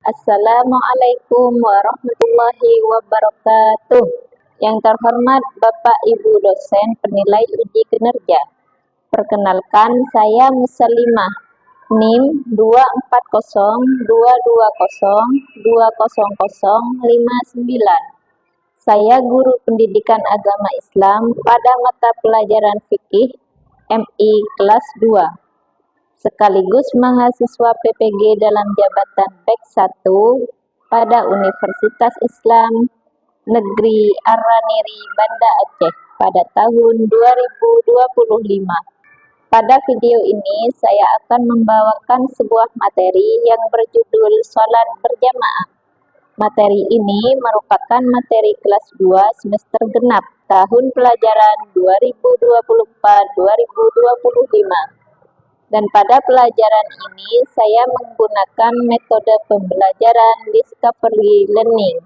Assalamualaikum warahmatullahi wabarakatuh. Yang terhormat Bapak Ibu dosen penilai uji kinerja. Perkenalkan, saya Muslimah, NIM 24022020059. Saya guru pendidikan agama Islam pada mata pelajaran fikih MI kelas 2. Sekaligus mahasiswa PPG dalam jabatan PEK 1 pada Universitas Islam Negeri Araniri, Banda Aceh pada tahun 2025. Pada video ini saya akan membawakan sebuah materi yang berjudul Salat Berjamaah. Materi ini merupakan materi kelas 2 semester genap tahun pelajaran 2024-2025. Dan pada pelajaran ini saya menggunakan metode pembelajaran discovery learning.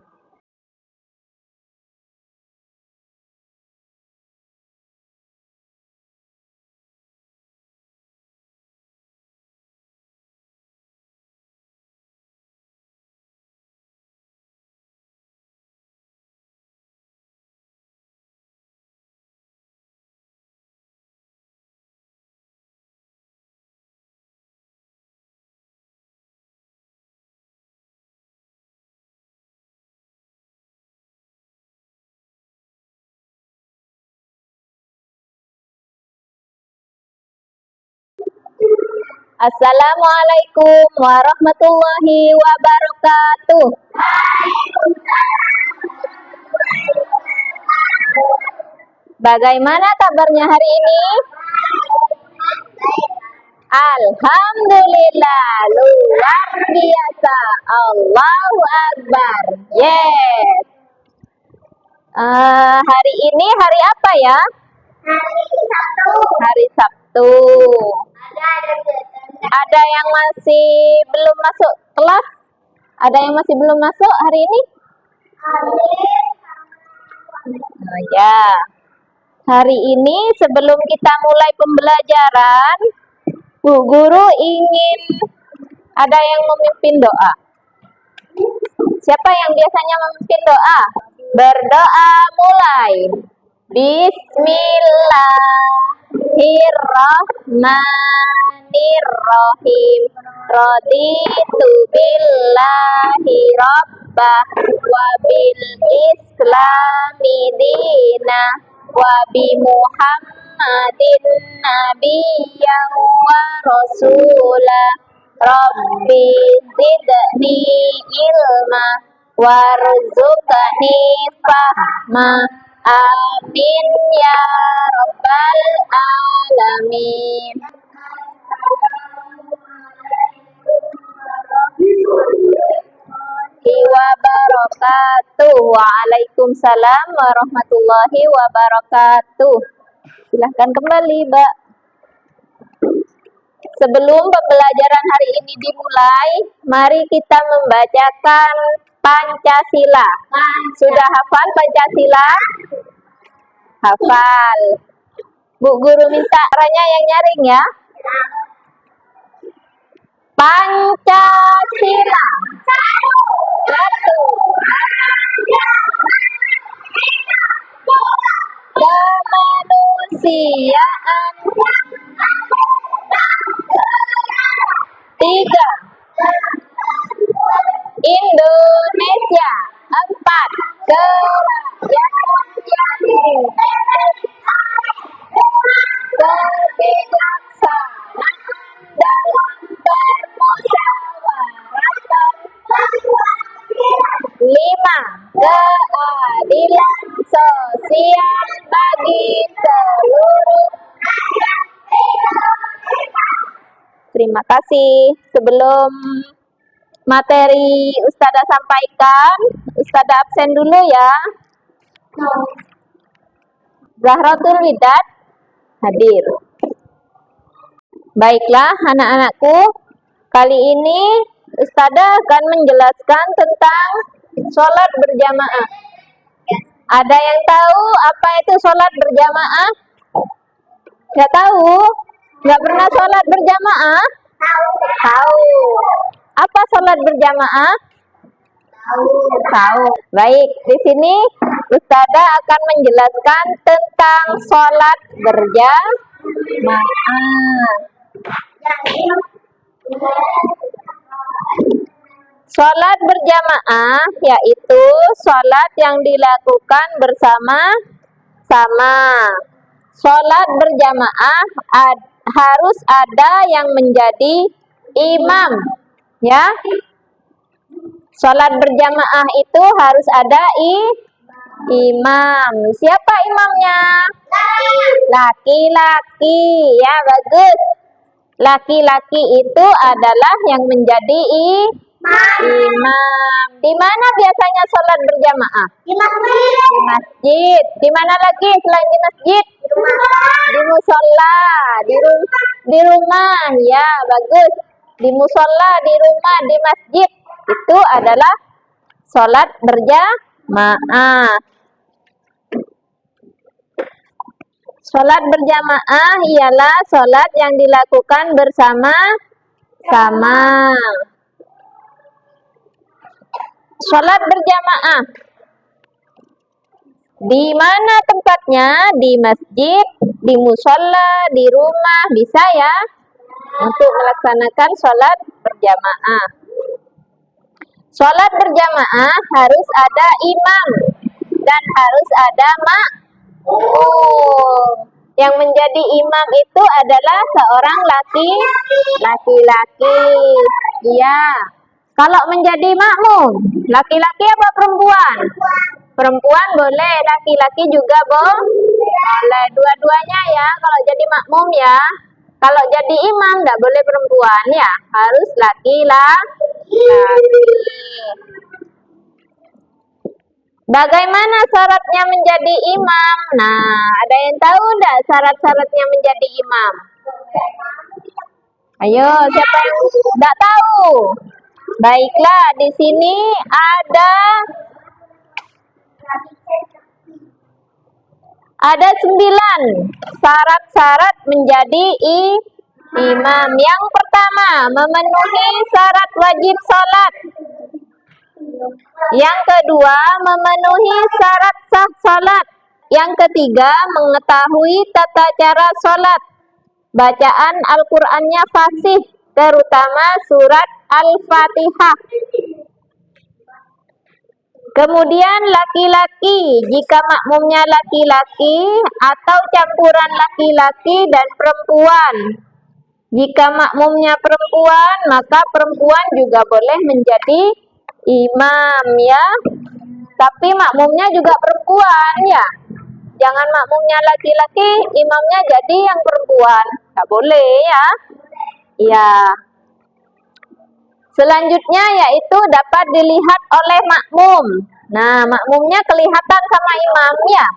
Assalamualaikum warahmatullahi wabarakatuh. Bagaimana kabarnya hari ini? Alhamdulillah, luar biasa. Allahu Akbar. Yes. Hari ini hari apa ya? Hari Sabtu. Ada yang masih belum masuk kelas? Ada yang masih belum masuk hari ini? Oh ya. Hari ini sebelum kita mulai pembelajaran, Bu Guru ingin ada yang memimpin doa. Siapa yang biasanya memimpin doa? Berdoa mulai. Bismillahirrahmanirrahim. Raditu billahi rabbah wa bil islami dina wa bi Muhammadin nabiyyan wa rasulah. Rabbi zidni ilma warzuqni fahma. Amin ya rabbal alamin. Wabarakatuh. Waalaikumsalam warahmatullahi wabarakatuh. Silahkan kembali, Mbak. Sebelum pembelajaran hari ini dimulai, mari kita membacakan Pancasila. Sudah hafal Pancasila? Hafal. Bu Guru minta Ranya yang nyaring ya. Pancasila. Satu. Kemanusiaan. 3. Indonesia. 4. Kerakyatan. Kebijaksanaan dalam bermusyawaratan. 5. Keadilan sosial bagi seluruh rakyat Indonesia. Terima kasih. Sebelum materi Ustadzah sampaikan, Ustadzah absen dulu ya. Zahratul Widat hadir. Baiklah anak-anakku, kali ini Ustadzah akan menjelaskan tentang sholat berjamaah. Ada yang tahu apa itu sholat berjamaah? Nggak tahu? Nggak pernah sholat berjamaah? Tahu. Apa sholat berjamaah? Tahu. Baik, di sini Ustazah akan menjelaskan tentang sholat berjamaah. Sholat berjamaah yaitu sholat yang dilakukan bersama-sama. Sholat berjamaah harus ada yang menjadi imam, ya. Sholat berjamaah itu harus ada imam. Siapa imamnya? Laki-laki, ya, bagus. Laki-laki itu adalah yang menjadi imam. Di mana biasanya sholat berjamaah? Di masjid. Di masjid. Di mana lagi selain di masjid? Di musola, di rumah, ya, bagus. Di musola, di rumah, di masjid. Itu adalah sholat berjamaah. Sholat berjamaah ialah sholat yang dilakukan bersama-sama. Sholat berjamaah. Di mana tempatnya? Di masjid, di musola, di rumah, bisa ya, untuk melaksanakan sholat berjamaah. Sholat berjamaah harus ada imam dan harus ada makmum. Yang menjadi imam itu adalah seorang laki-laki. Iya. Kalau menjadi makmum, laki-laki apa perempuan? Perempuan boleh, laki-laki juga boleh. Dua-duanya ya, kalau jadi makmum ya. Kalau jadi imam tidak boleh perempuan ya, harus laki-laki. Bagaimana syaratnya menjadi imam? Nah, ada yang tahu enggak syarat-syaratnya menjadi imam? Ayo, siapa yang enggak tahu? Baiklah, di sini ada 9 syarat-syarat menjadi imam. Yang pertama, memenuhi syarat wajib sholat. Yang kedua, memenuhi syarat sah sholat. Yang ketiga, mengetahui tata cara sholat. Bacaan Al-Qur'annya fasih, terutama surat Al-Fatihah. Kemudian laki-laki, jika makmumnya laki-laki atau campuran laki-laki dan perempuan. Jika makmumnya perempuan, maka perempuan juga boleh menjadi imam ya. Tapi makmumnya juga perempuan ya. Jangan makmumnya laki-laki, imamnya jadi yang perempuan. Nggak boleh ya. Ya. Selanjutnya yaitu dapat dilihat oleh makmum. Nah, makmumnya kelihatan sama imam ya.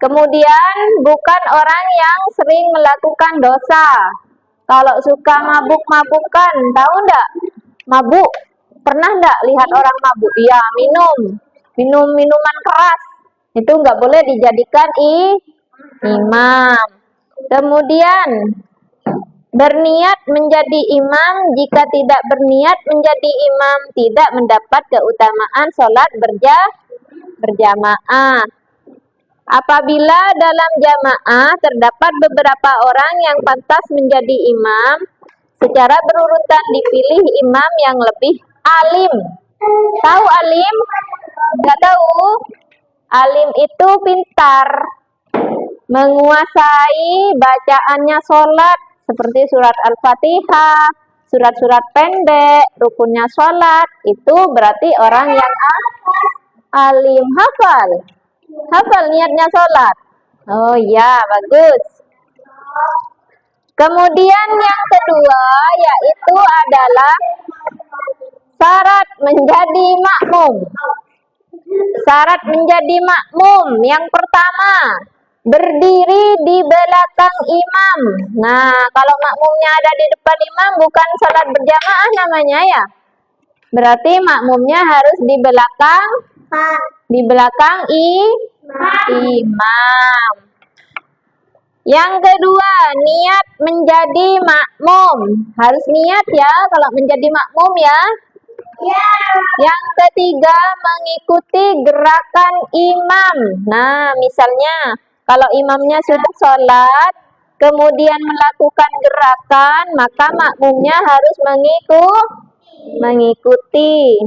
Kemudian bukan orang yang sering melakukan dosa. Kalau suka mabuk-mabukan, tahu enggak? Mabuk. Pernah enggak lihat orang mabuk? Iya, minum minuman keras. Itu enggak boleh dijadikan imam. Kemudian berniat menjadi imam, jika tidak berniat menjadi imam tidak mendapat keutamaan sholat berjamaah. Apabila dalam jamaah terdapat beberapa orang yang pantas menjadi imam, secara berurutan dipilih imam yang lebih alim. Tahu alim? Nggak tahu? Alim itu pintar, menguasai bacaannya sholat, seperti surat Al-Fatihah, surat-surat pendek, rukunnya sholat, itu berarti orang yang alim. Hafal niatnya sholat. Oh iya, bagus. Kemudian yang kedua yaitu adalah syarat menjadi makmum. Syarat menjadi makmum yang pertama, berdiri di belakang imam. Nah, kalau makmumnya ada di depan imam bukan sholat berjamaah namanya ya. Berarti makmumnya harus di belakang imam. Yang kedua, niat menjadi makmum. Harus niat ya kalau menjadi makmum ya. Yang ketiga, mengikuti gerakan imam. Nah, misalnya kalau imamnya sudah sholat, kemudian melakukan gerakan, maka makmumnya harus mengikuti.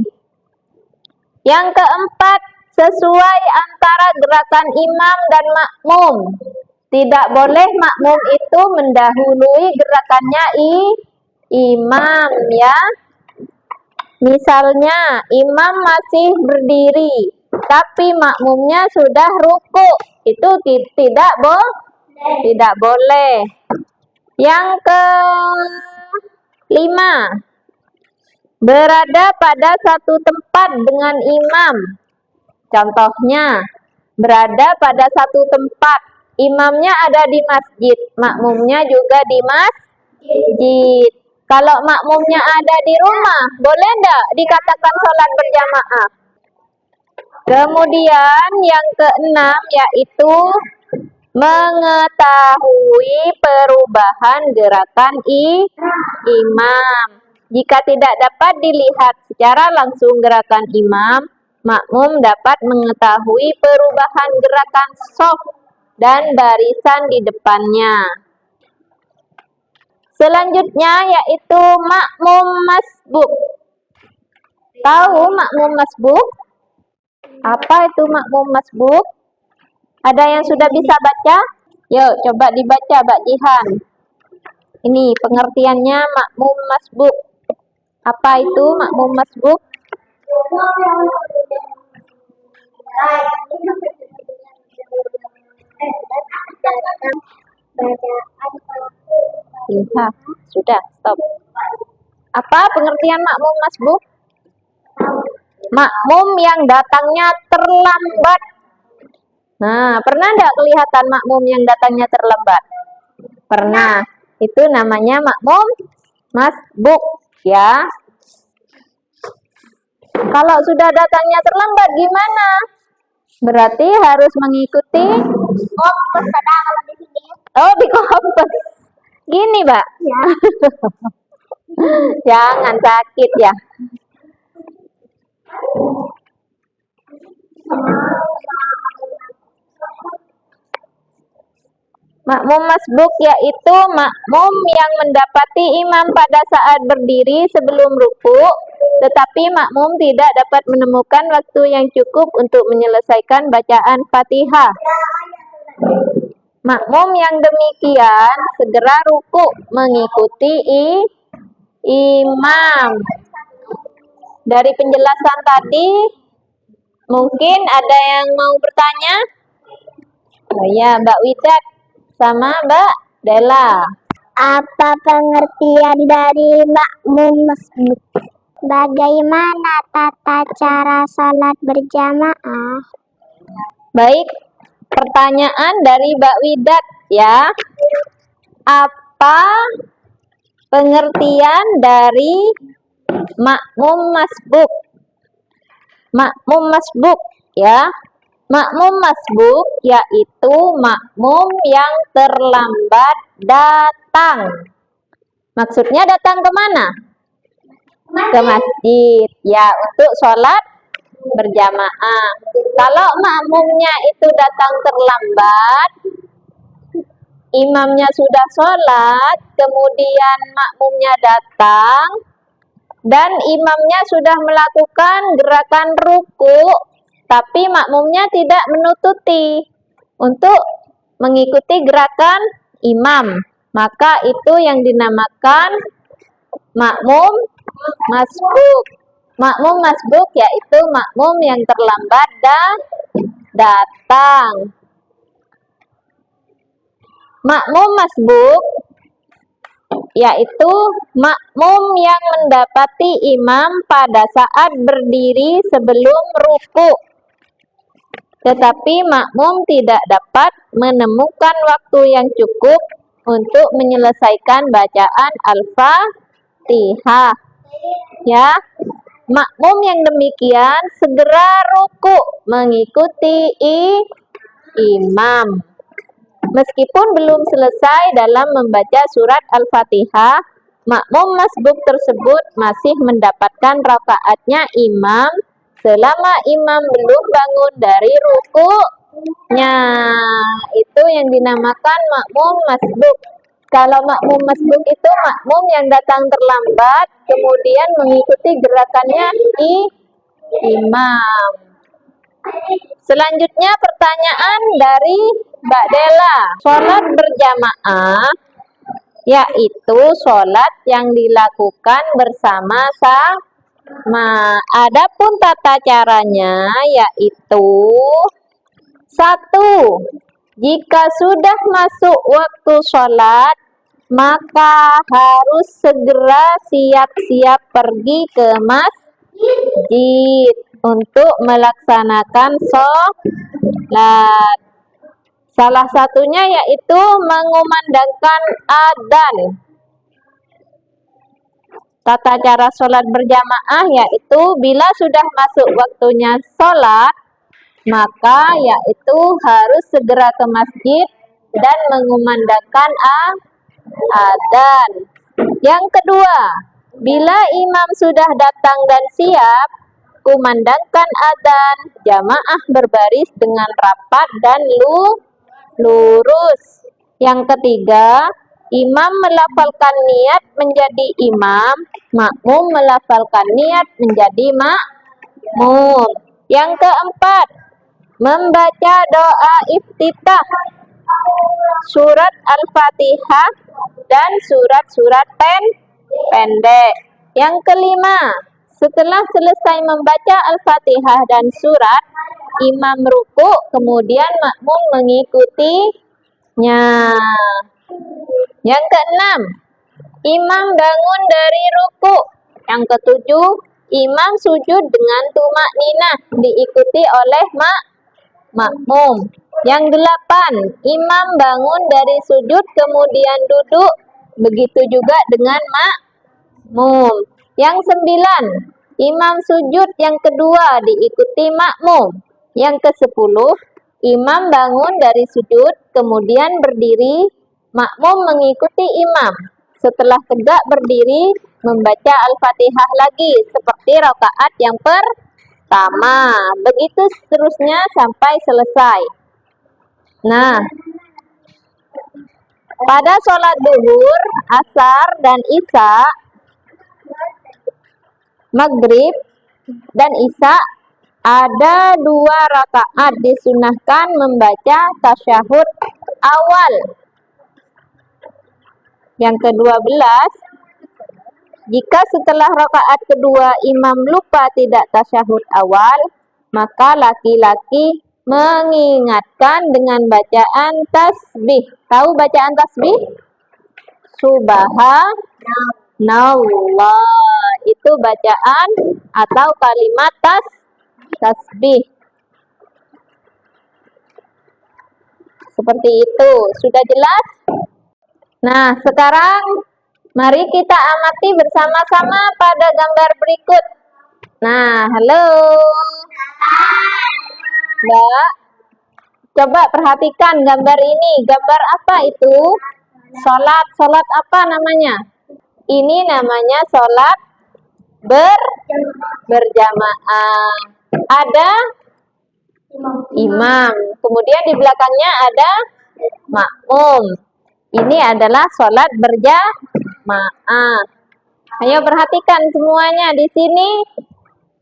Yang keempat, sesuai antara gerakan imam dan makmum. Tidak boleh makmum itu mendahului gerakannya imam, ya. Misalnya, imam masih berdiri, tapi makmumnya sudah ruku. Itu tidak boleh. Yang kelima, berada pada satu tempat dengan imam. Contohnya, berada pada satu tempat. Imamnya ada di masjid, makmumnya juga di masjid. Kalau makmumnya ada di rumah, boleh enggak dikatakan sholat berjamaah? Kemudian yang keenam yaitu mengetahui perubahan gerakan imam. Jika tidak dapat dilihat secara langsung gerakan imam, makmum dapat mengetahui perubahan gerakan shaf dan barisan di depannya. Selanjutnya yaitu makmum masbuk. Tahu makmum masbuk? Apa itu makmum masbuk? Ada yang sudah bisa baca? Yuk, coba dibaca, Mbak Jihan. Ini pengertiannya makmum masbuk. Apa itu makmum masbuk? Ya, sudah, stop. Apa pengertian makmum masbuk? Makmum yang datangnya terlambat. Nah, pernah enggak kelihatan makmum yang datangnya terlambat? Pernah. Itu namanya makmum masbuk, ya. Kalau sudah datangnya terlambat gimana? Berarti harus mengikuti kompes. Ada kalau di sini. Oh, di kompes. Gini, Mbak. Ya. Jangan sakit ya. Makmum masbuk yaitu makmum yang mendapati imam pada saat berdiri sebelum ruku, tetapi makmum tidak dapat menemukan waktu yang cukup untuk menyelesaikan bacaan Fatihah. Makmum yang demikian segera ruku mengikuti imam. Dari penjelasan tadi, mungkin ada yang mau bertanya? Oh ya, Mbak Widat sama Mbak Dela. Apa pengertian dari makmum masbuk? Bagaimana tata cara salat berjamaah? Baik, pertanyaan dari Mbak Widat ya. Apa pengertian dari makmum masbuk? Makmum masbuk ya. Makmum masbuk yaitu makmum yang terlambat datang. Maksudnya datang ke mana? Ke masjid. Ya, untuk sholat berjamaah. Kalau makmumnya itu datang terlambat, imamnya sudah sholat, kemudian makmumnya datang, dan imamnya sudah melakukan gerakan ruku, tapi makmumnya tidak menututi untuk mengikuti gerakan imam, maka itu yang dinamakan makmum masbuk. Makmum masbuk yaitu makmum yang terlambat datang. Makmum masbuk yaitu makmum yang mendapati imam pada saat berdiri sebelum ruku, tetapi makmum tidak dapat menemukan waktu yang cukup untuk menyelesaikan bacaan Al-Fatihah. Ya, makmum yang demikian segera ruku mengikuti imam. Meskipun belum selesai dalam membaca surat Al-Fatihah, makmum masbuk tersebut masih mendapatkan rakaatnya imam selama imam belum bangun dari rukuknya. Itu yang dinamakan makmum masbuk. Kalau makmum masbuk itu makmum yang datang terlambat kemudian mengikuti gerakannya imam. Selanjutnya pertanyaan dari Mbak Dela. Sholat berjamaah yaitu sholat yang dilakukan bersama-sama. Adapun tata caranya yaitu 1. Jika sudah masuk waktu sholat, maka harus segera siap-siap pergi ke masjid untuk melaksanakan sholat. Salah satunya yaitu mengumandangkan adzan. Tata cara sholat berjamaah yaitu bila sudah masuk waktunya sholat, maka yaitu harus segera ke masjid dan mengumandangkan adzan. Yang kedua, bila imam sudah datang dan siap, kumandangkan adzan, jamaah berbaris dengan rapat dan lurus. Yang ketiga, imam melafalkan niat menjadi imam, makmum melafalkan niat menjadi makmum. Yang keempat, membaca doa iftitah, surat Al-Fatihah dan surat-surat pendek. Yang kelima, setelah selesai membaca Al-Fatihah dan surat, imam ruku, kemudian makmum mengikutinya. Yang keenam, imam bangun dari ruku. Yang ketujuh, imam sujud dengan tumak ninah diikuti oleh makmum. Yang delapan, imam bangun dari sujud kemudian duduk, begitu juga dengan makmum. Yang sembilan, imam sujud yang kedua diikuti makmum. Yang kesepuluh, imam bangun dari sujud kemudian berdiri, makmum mengikuti imam. Setelah tegak berdiri, membaca Al-Fatihah lagi seperti rakaat yang pertama. Begitu seterusnya sampai selesai. Nah, pada sholat duhur, asar, dan isya, maghrib, dan isya, ada 2 rakaat disunahkan membaca tasyahud awal. Yang ke-12, jika setelah rakaat kedua imam lupa tidak tasyahud awal, maka laki-laki mengingatkan dengan bacaan tasbih. Tahu bacaan tasbih? Subhanallah. Itu bacaan atau kalimat tasbih. Seperti itu. Sudah jelas? Nah, sekarang mari kita amati bersama-sama pada gambar berikut. Nah, halo. Mbak, coba perhatikan gambar ini. Gambar apa itu? Sholat apa namanya? Ini namanya sholat berjamaah. Ada imam. Kemudian di belakangnya ada makmum. Ini adalah sholat berjamaah. Ayo perhatikan semuanya di sini.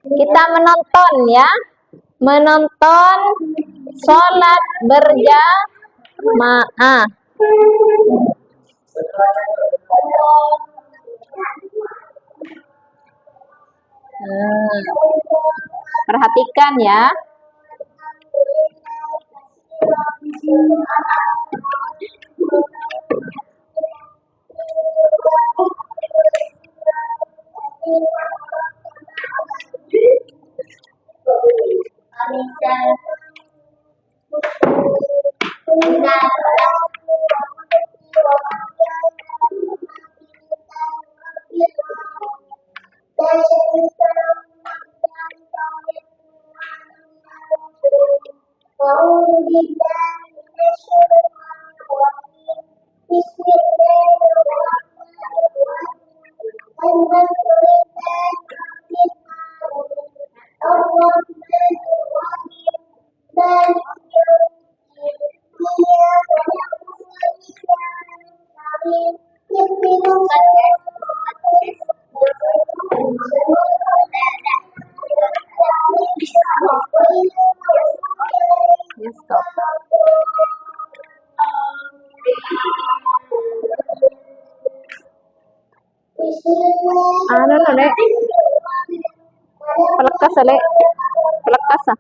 Kita menonton ya. Menonton sholat berjamaah. Perhatikan ya. Ya, stop. Ano no, Lek? Pelekas, Lek. Pelekas, ah.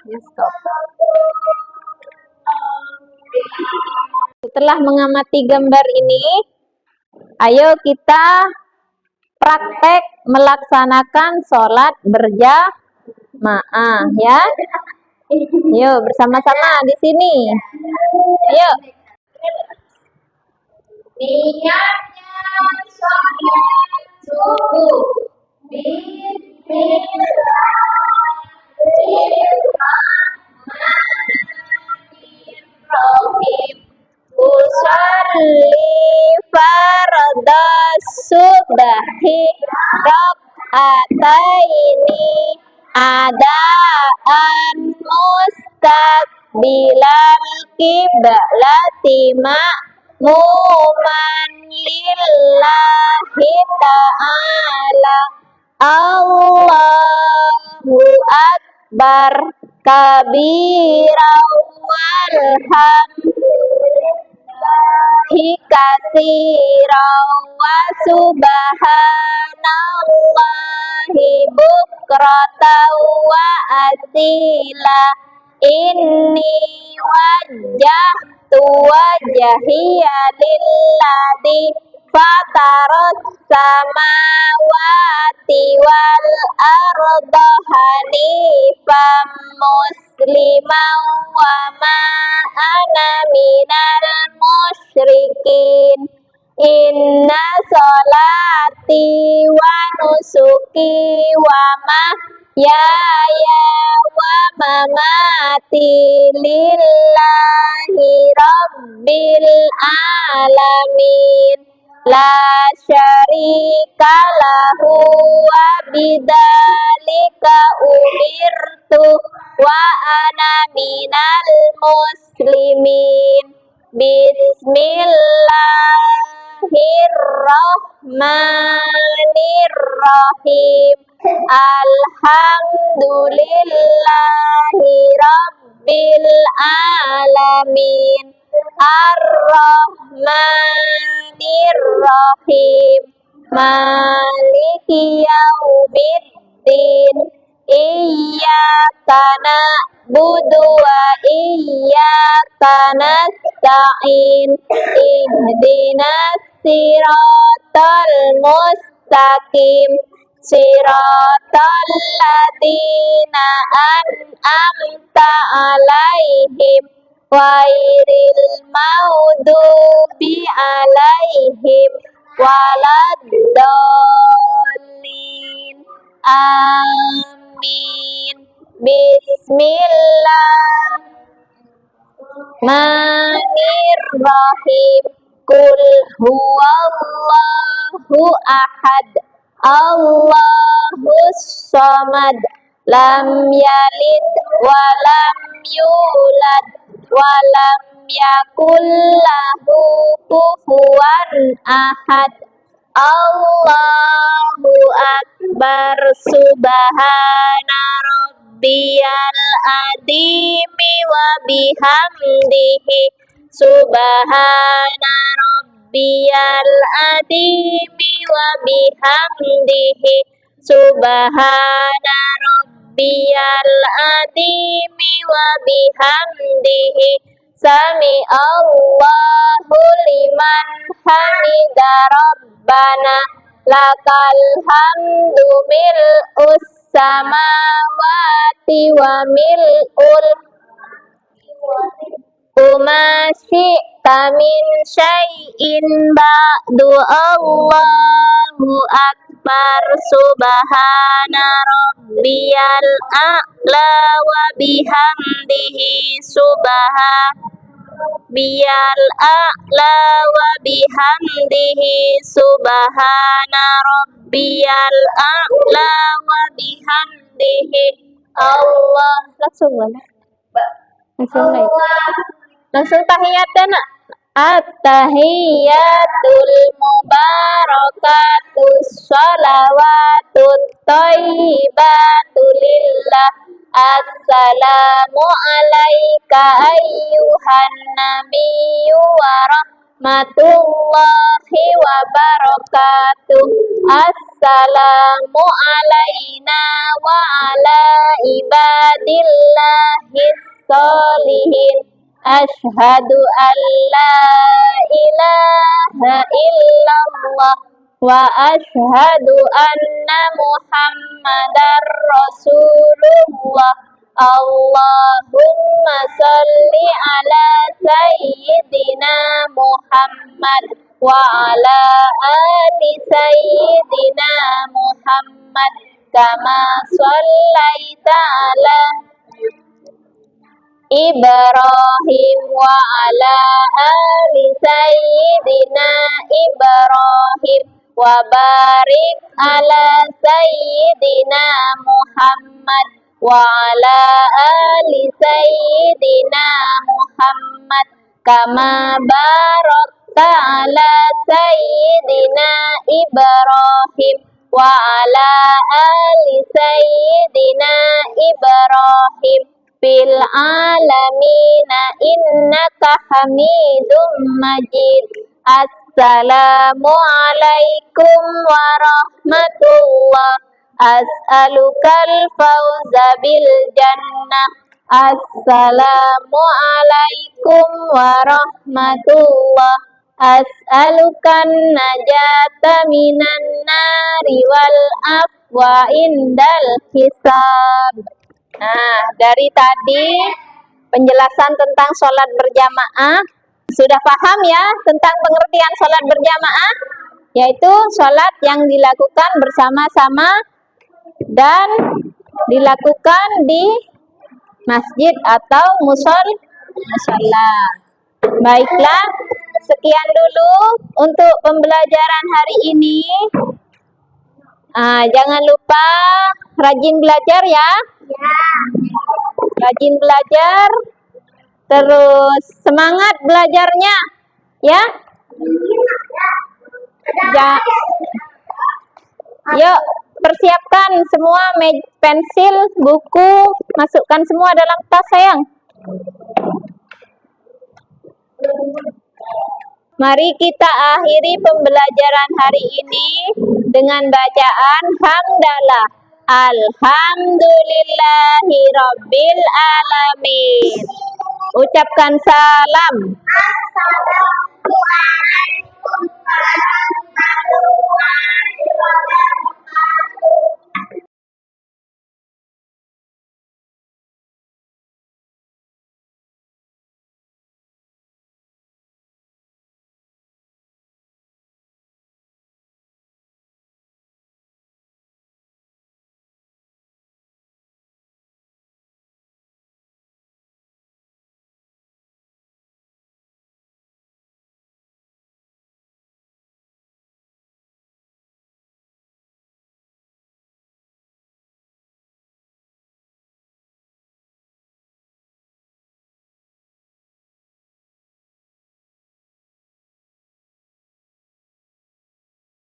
Ya, stop. Setelah mengamati gambar ini, ayo kita praktek melaksanakan sholat berjamaah ya. Yuk bersama-sama di sini. Ayo. Niatnya sholat subuh. Bismillahirrahmanirrahim. Usolli fardhu subhi rak'ataini adaan mustaqbilal qiblati ma'muman lillahi ta'ala. Allahu akbar kabira walhamdulillahi katsira wa subhanallahi bukratan wa asila. Inni wajjahtu wajhiya lilladzi fataras samawati wal arda hanifan musliman wa ma ana minal musyrikin. Inna sholati wa nusuki wa mahyaya wa mamati lillahi rabbil alamin. La syarika lahu wa bidzalika umirtu wa ana minal muslimin. Bismillahirrahmanirrahim. Alhamdulillahi rabbil alamin. Ar-Rahmanir-Rahim. Maliki yaumiddin. Iyyaka na'budu wa iyyaka nasta'in. Ihdinas siratal mustaqim. Siratal ladzina an'amta 'alaihim ghairil maghdubi 'alaihim waladdallin. Amin. Bismillahirrahmanirrahim. Qul huwallahu ahad. Allahus samad. Lam yalid wa lam yulad wa lam yakul lahu kufuwan ahad. Allahu Akbar. Subhana rabbiyal adimi wa bihamdihi. Subhana rabbiyal adimi wa bihamdihi. Subhana rabbiyal adimi wa bihamdihi. Sami Allahu liman hamida rabbana lakal hamdu mil'us samawati wa mil'ul ma syi'ta min syai'in ba'du. Allahu Akbar. Subhana rabbiyal a'la wa bihamdihi. Biyal a'la wa bihamdihi. Subhana rabbiyal a'la wa bihamdihi. Allah. Langsung mana? Langsung tahiyatan. At-tahiyatul mubarakatus shalawatut thayyibatu lillah. Assalamu alayka ayyuhan nabiyyu wa rahmatullahi wa barakatuh. Assalamu alayna wa ala ibadillahis sholihin. Ashhadu an la ilaha illallah wa ashhadu anna muhammadar rasulullah. Allahumma salli ala sayyidina Muhammad wa ala ali sayyidina Muhammad kama sallaita ala Ibrahim wa ala ali sayyidina Ibrahim wa barik ala sayyidina Muhammad wa ala ali sayyidina Muhammad kama barakta ala sayyidina Ibrahim wa ala ali sayyidina Ibrahim fil alamina innaka hamidum majid. Assalamu alaikum warahmatullah. As'alukal fawza bil jannah. Assalamu alaikum warahmatullah. As'alukan najata minan nari wal afwa indal hisab. Nah, dari tadi penjelasan tentang sholat berjamaah sudah paham ya tentang pengertian sholat berjamaah, yaitu sholat yang dilakukan bersama-sama dan dilakukan di masjid atau musola. Baiklah, sekian dulu untuk pembelajaran hari ini. Jangan lupa rajin belajar ya. Rajin belajar, terus semangat belajarnya ya. Yuk persiapkan semua pensil, buku, masukkan semua dalam tas sayang. Mari kita akhiri pembelajaran hari ini dengan bacaan hamdalah. Alhamdulillahi rabbil alamin. Ucapkan salam. Assalamualaikum warahmatullahi wabarakatuh.